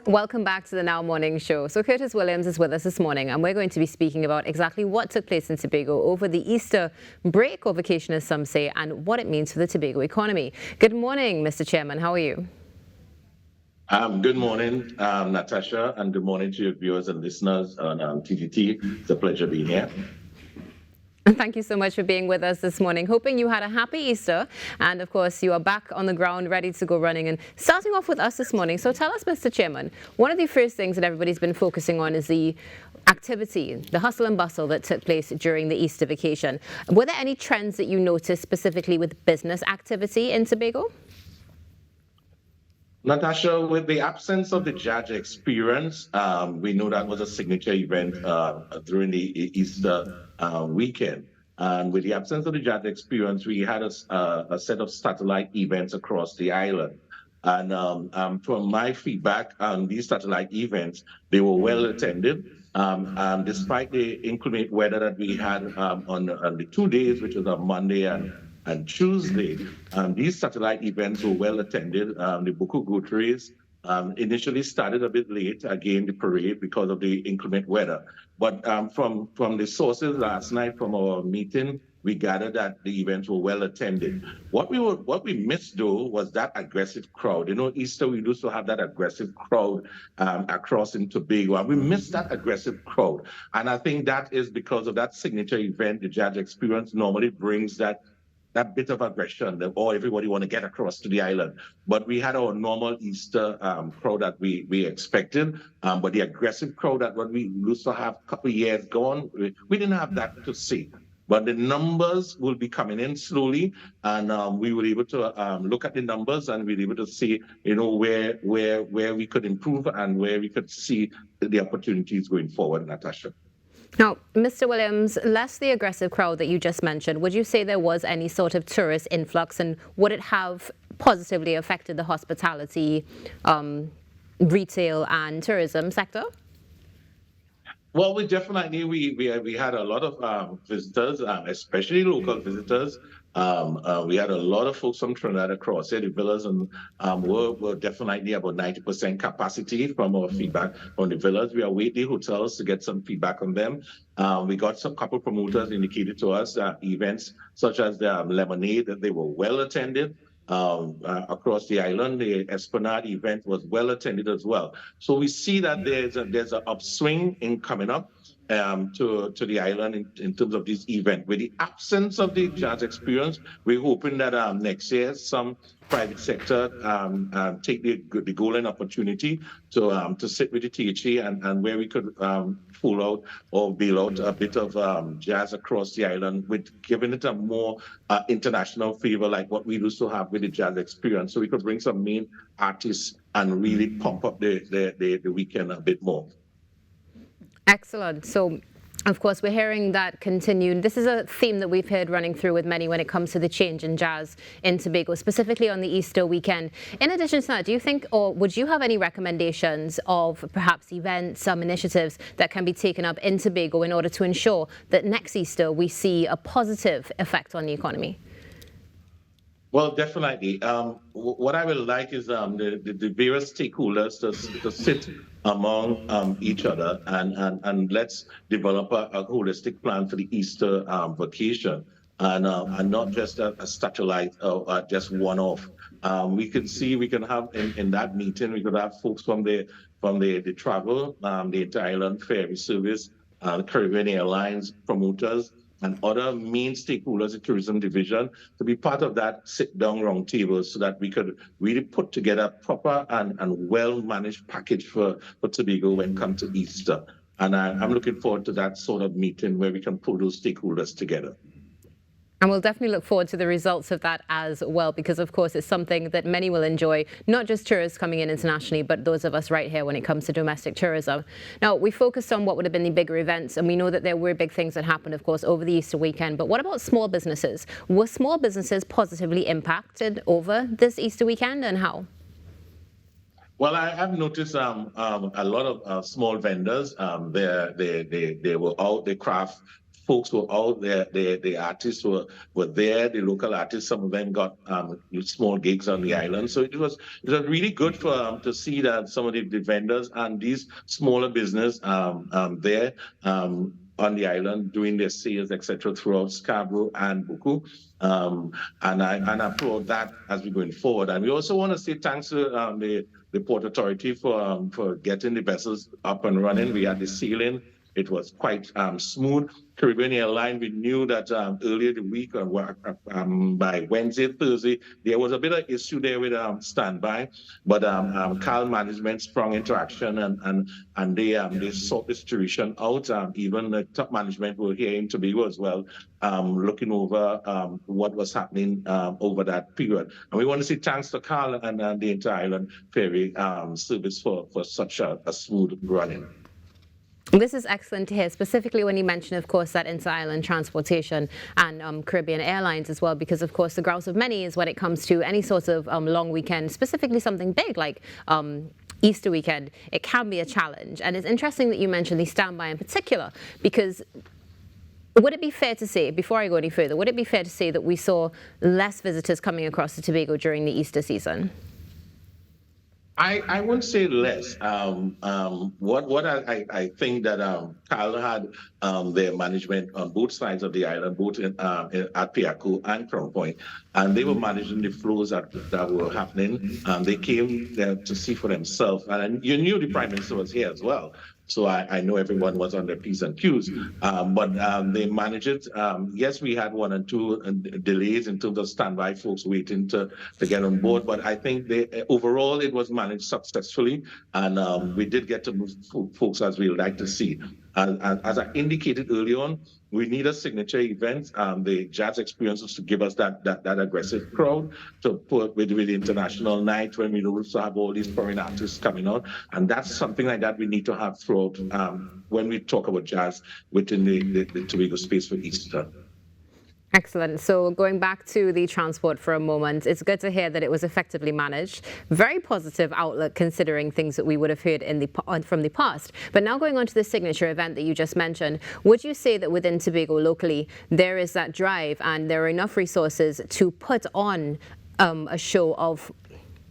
Welcome back to the Now Morning Show. So Curtis Williams is with us this morning, and we're going to be speaking about exactly what took place in Tobago over the Easter break, or vacation as some say, and what it means for the Tobago economy. Good morning, Mr. Chairman. How are you? Good morning, Natasha, and good morning to your viewers and listeners on TGT. It's a pleasure being here. Thank you so much for being with us this morning. Hoping you had a happy Easter, and of course you are back on the ground ready to go running. And starting off with us this morning, so tell us, Mr. Chairman, one of the first things that everybody's been focusing on is the activity, the hustle and bustle that took place during the Easter vacation. Were there any trends that you noticed specifically with business activity in Tobago? Natasha, with the absence of the judge experience, we know that was a signature event during the Easter weekend. And with the absence of the judge experience, we had a set of satellite events across the island. And from my feedback on these satellite events, they were well attended. Despite the inclement weather that we had on the 2 days, which was on Monday and Tuesday, these satellite events were well attended. The Buccoo race initially started a bit late, again, the parade, because of the inclement weather. But from the sources last night from our meeting, we gathered that the events were well attended. What we missed, though, was that aggressive crowd. You know, Easter, we used to have that aggressive crowd across in Tobago, and we missed that aggressive crowd. And I think that is because of that signature event. The judge experience normally brings that bit of aggression that everybody want to get across to the island. But we had our normal Easter crowd that we expected, but the aggressive crowd that what we used to have a couple of years gone, we didn't have that to see. But the numbers will be coming in slowly, and we were able to look at the numbers, and we were able to see, you know, where we could improve and where we could see the opportunities going forward, Natasha. Now, Mr. Williams, less the aggressive crowd that you just mentioned, would you say there was any sort of tourist influx, and would it have positively affected the hospitality, retail and tourism sector? Well, we definitely we had a lot of visitors, especially local visitors. We had a lot of folks from Trinidad across here. The villas and were definitely about 90% capacity from our feedback on the villas. We are waiting the hotels to get some feedback on them. We got some couple promoters indicated to us events such as the Lemonade, that they were well attended. Across the island, the Esplanade event was well attended as well. So we see that there's an upswing in coming up to the island in terms of this event. With the absence of the jazz experience, we're hoping that next year some private sector take the golden opportunity to sit with the THE and where we could pull out or bail out a bit of jazz across the island, with giving it a more international flavor like what we used to have with the jazz experience. So we could bring some main artists and really pump up the weekend a bit more. Excellent. So, of course, we're hearing that continued. This is a theme that we've heard running through with many when it comes to the change in jazz in Tobago, specifically on the Easter weekend. In addition to that, do you think, or would you have any recommendations of perhaps events, some initiatives that can be taken up in Tobago in order to ensure that next Easter we see a positive effect on the economy? Well, definitely. What I would like is the various stakeholders to sit among each other and let's develop a holistic plan for the Easter vacation, and not just a satellite or just one-off. We can have in that meeting, we could have folks from the travel, the inter-island ferry service, the Caribbean Airlines promoters, and other main stakeholders in Tourism Division to be part of that sit-down round table, so that we could really put together a proper and well-managed package for Tobago when it comes to Easter. And I'm looking forward to that sort of meeting where we can pull those stakeholders together. And we'll definitely look forward to the results of that as well, because of course it's something that many will enjoy, not just tourists coming in internationally, but those of us right here when it comes to domestic tourism. Now, we focused on what would have been the bigger events, and we know that there were big things that happened, of course, over the Easter weekend. But what about small businesses? Were small businesses positively impacted over this Easter weekend, and how? Well, I have noticed a lot of small vendors. They were out, they craft folks were out there. The artists were there. The local artists, some of them got small gigs on the island. So it was really good for to see that some of the vendors and these smaller business there. On the island doing their sales, etc., throughout Scarborough and Buccoo. And I applaud that as we're going forward. And we also want to say thanks to the Port Authority for getting the vessels up and running. We had the sailing. It was quite smooth. Caribbean Airlines, we knew that earlier the week, or by Wednesday, Thursday, there was a bit of issue there with standby, but CAL management sprung into action and they sought the situation out. Even the top management were here in Tobago as well, looking over what was happening over that period. And we want to say thanks to CAL and the Inter-Island Ferry service for such a smooth running. This is excellent to hear, specifically when you mention, of course, that inter-island transportation and Caribbean Airlines as well, because, of course, the grouse of many is when it comes to any sort of long weekend, specifically something big like Easter weekend. It can be a challenge. And it's interesting that you mentioned the standby in particular, because would it be fair to say, before I go any further, would it be fair to say that we saw less visitors coming across to Tobago during the Easter season? I wouldn't say less. What I think that CAL had their management on both sides of the island, both at Buccoo and Crown Point, and they were managing the flows that were happening. They came there to see for themselves, and you knew the Prime Minister was here as well. So I know everyone was on their P's and Q's, but they managed it. Yes, we had one and two delays in terms of standby folks waiting to get on board, but I think overall it was managed successfully, and we did get to move folks as we like to see. As I indicated early on, we need a signature event. The jazz experiences to give us that aggressive crowd to put with the international night when we also have all these foreign artists coming out, and that's something like that we need to have throughout when we talk about jazz within the Tobago space for Easter. Excellent. So going back to the transport for a moment, it's good to hear that it was effectively managed. Very positive outlook considering things that we would have heard from the past. But now going on to the signature event that you just mentioned, would you say that within Tobago locally, there is that drive and there are enough resources to put on a show of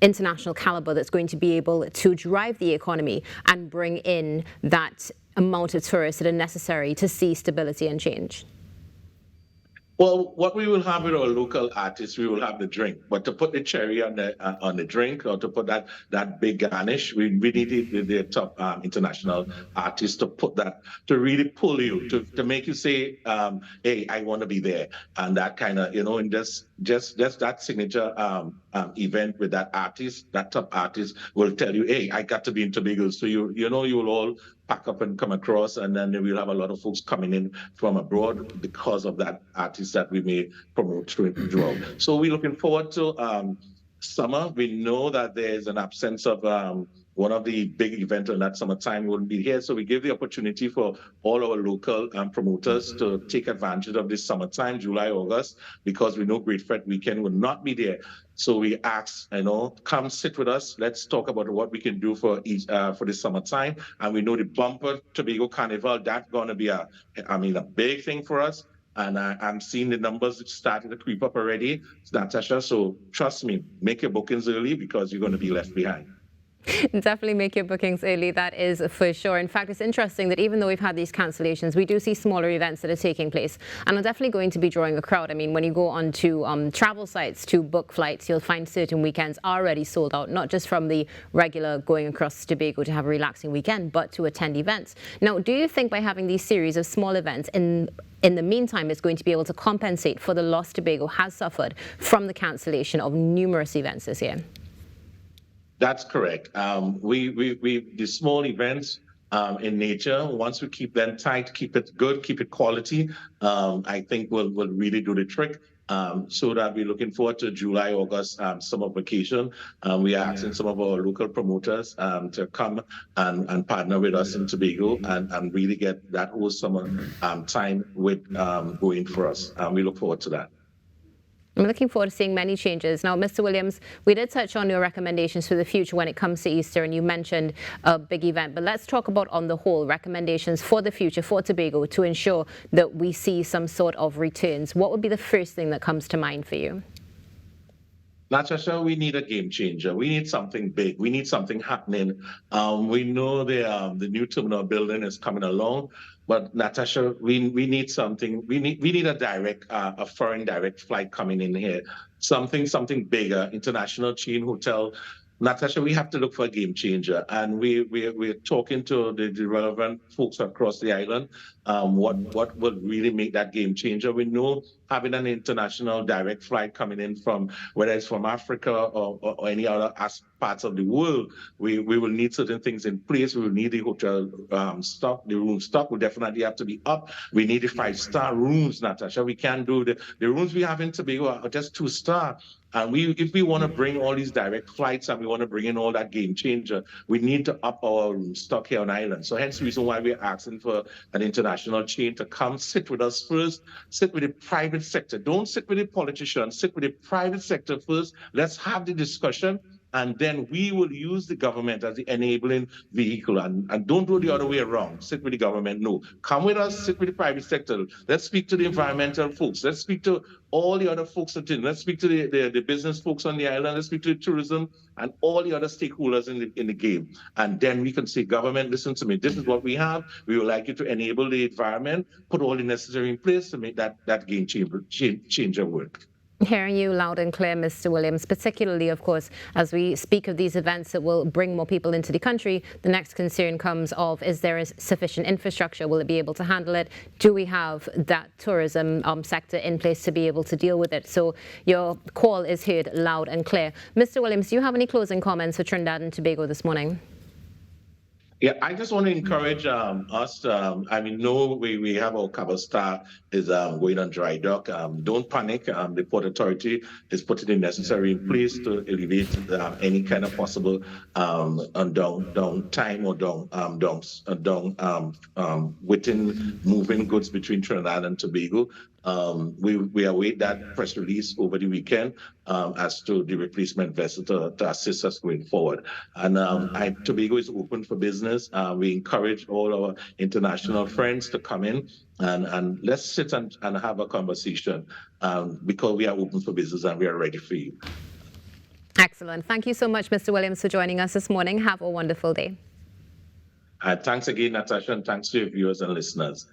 international caliber that's going to be able to drive the economy and bring in that amount of tourists that are necessary to see stability and change? Well, what we will have with our local artists, we will have the drink. But to put the cherry on the drink, or to put that big garnish, we need the top international artists to put that, to really pull you, to make you say, hey, I want to be there. And that kind of, and just that signature event with that artist, that top artist will tell you, hey, I got to be in Tobago. So you will all pack up and come across, and then we'll have a lot of folks coming in from abroad because of that artist that we may promote throughout. So we're looking forward to summer. We know that there's an absence of one of the big events in that summertime wouldn't be here. So we give the opportunity for all our local promoters to take advantage of this summertime, July, August, because we know Great Fete Weekend will not be there. So we ask, come sit with us. Let's talk about what we can do for the summertime. And we know the bumper Tobago Carnival, that's going to be a big thing for us. And I'm seeing the numbers starting to creep up already, Natasha. So trust me, make your bookings early because you're going to be left behind. Definitely make your bookings early, that is for sure. In fact, it's interesting that even though we've had these cancellations, we do see smaller events that are taking place and are definitely going to be drawing a crowd. I mean, when you go on to travel sites to book flights, you'll find certain weekends already sold out, not just from the regular going across Tobago to have a relaxing weekend, but to attend events. Now, do you think by having these series of small events in the meantime is going to be able to compensate for the loss Tobago has suffered from the cancellation of numerous events this year? That's correct. The small events in nature, once we keep them tight, keep it good, keep it quality, I think will really do the trick. So that we're looking forward to July, August summer vacation. We are asking some of our local promoters to come and partner with us in Tobago and really get that whole summer time with going for us. We look forward to that. I'm looking forward to seeing many changes. Now, Mr. Williams, we did touch on your recommendations for the future when it comes to Easter, and you mentioned a big event. But let's talk about, on the whole, recommendations for the future for Tobago to ensure that we see some sort of returns. What would be the first thing that comes to mind for you? Natasha, we need a game changer. We need something big. We need something happening. We know the new terminal building is coming along, but Natasha, we need something. We need a foreign direct flight coming in here. Something bigger, international chain hotel. Natasha, we have to look for a game changer, and we're talking to the relevant folks across the island. What will really make that game changer? We know having an international direct flight coming in from whether it's from Africa or any other parts of the world, we will need certain things in place. We will need the hotel stock, the room stock will definitely have to be up. We need the 5-star rooms, Natasha. We can't do the rooms we have in Tobago are just 2-star. And if we want to bring all these direct flights and we want to bring in all that game changer, we need to up our room stock here on island. So hence the reason why we're asking for an international chain to come sit with us first, sit with the private sector. Don't sit with the politicians, sit with the private sector first. Let's have the discussion. And then we will use the government as the enabling vehicle, and don't do the other way around. Sit with the government. No, come with us, sit with the private sector. Let's speak to the environmental folks. Let's speak to all the other folks. Let's speak to the business folks on the island. Let's speak to the tourism and all the other stakeholders in the game. And then we can say, government, listen to me. This is what we have. We would like you to enable the environment, put all the necessary in place to make that game changer work. Hearing you loud and clear, Mr. Williams, particularly, of course, as we speak of these events that will bring more people into the country, the next concern comes of, is there sufficient infrastructure? Will it be able to handle it? Do we have that tourism sector in place to be able to deal with it? So your call is heard loud and clear. Mr. Williams, do you have any closing comments for Trinidad and Tobago this morning? Yeah, I just want to encourage us. No, we have our Cabo Star is going on dry dock. Don't panic. The Port Authority is putting the necessary in place to alleviate any kind of possible down time or within moving goods between Trinidad and Tobago. We await that press release over the weekend as to the replacement vessel to assist us going forward. And Tobago is open for business. We encourage all our international friends to come in and let's sit and have a conversation because we are open for business and we are ready for you. Excellent. Thank you so much, Mr. Williams, for joining us this morning. Have a wonderful day. Thanks again, Natasha, and thanks to your viewers and listeners.